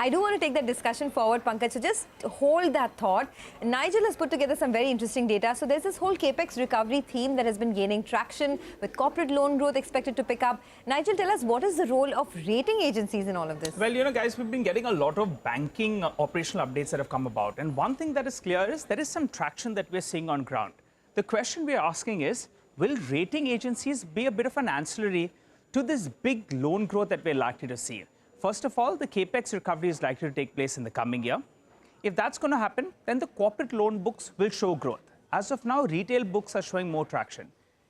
I do want to take that discussion forward, Pankaj, so just hold that thought. Nigel has put together some very interesting data. So there's this whole capex recovery theme that has been gaining traction with corporate loan growth expected to pick up. Nigel, tell us, what is the role of rating agencies in all of this? Well, you know, guys, we've been getting a lot of banking operational updates that have come about. And one thing that is clear is there is some traction that we're seeing on ground. The question we're asking is, will rating agencies be a bit of an ancillary to this big loan growth that we're likely to see? First of all, the capex recovery is likely to take place in the coming year. If that's going to happen, then the corporate loan books will show growth. As of now, retail books are showing more traction.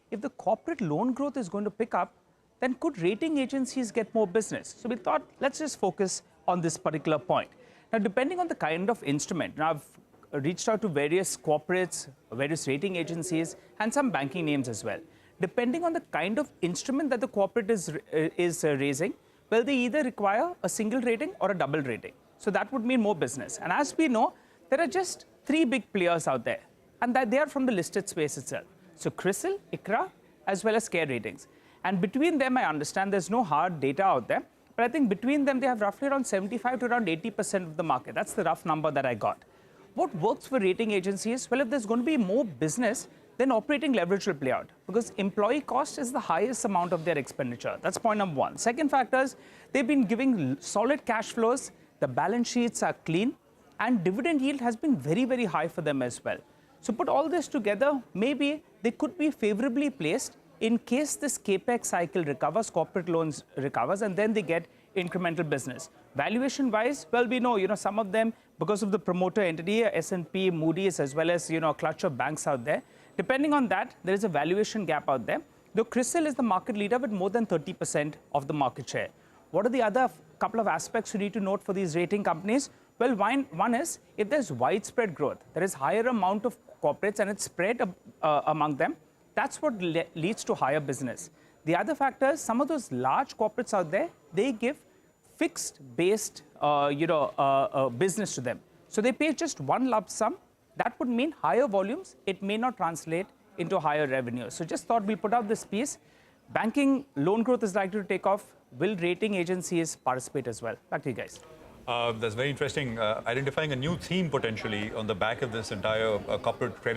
If the corporate loan growth is going to pick up, then could rating agencies get more business? So we thought, let's just focus on this particular point. Now, depending on the kind of instrument, now I've reached out to various corporates, various rating agencies, and some banking names as well. Depending on the kind of instrument that the corporate is raising, well, they either require a single rating or a double rating. So that would mean more business. And as we know, there are just 3 big players out there, and that they are from the listed space itself. So CRISIL, ICRA, as well as CARE Ratings. And between them, I understand there's no hard data out there, but I think between them, they have roughly around 75 to around 80% of the market. That's the rough number that I got. What works for rating agencies? Well, if there's going to be more business, then operating leverage will play out, because employee cost is the highest amount of their expenditure. That's point number 1. Second factor is they've been giving solid cash flows, the balance sheets are clean, and dividend yield has been very, very high for them as well. So put all this together, maybe they could be favorably placed in case this capex cycle recovers, corporate loans recovers, and then they get incremental business. Valuation-wise, well, we know, some of them, because of the promoter entity, S&P, Moody's, as well as, a clutch of banks out there. Depending on that, there is a valuation gap out there. Though CRISIL is the market leader with more than 30% of the market share. What are the other couple of aspects you need to note for these rating companies? Well, one is, if there's widespread growth, there is higher amount of corporates and it's spread among them, that's what leads to higher business. The other factor is some of those large corporates out there, they give fixed-based business to them. So they pay just one lump sum. That would mean higher volumes. It may not translate into higher revenue. So just thought we'll put out this piece. Banking loan growth is likely to take off. Will rating agencies participate as well? Back to you guys. That's very interesting. Identifying a new theme potentially on the back of this entire corporate credit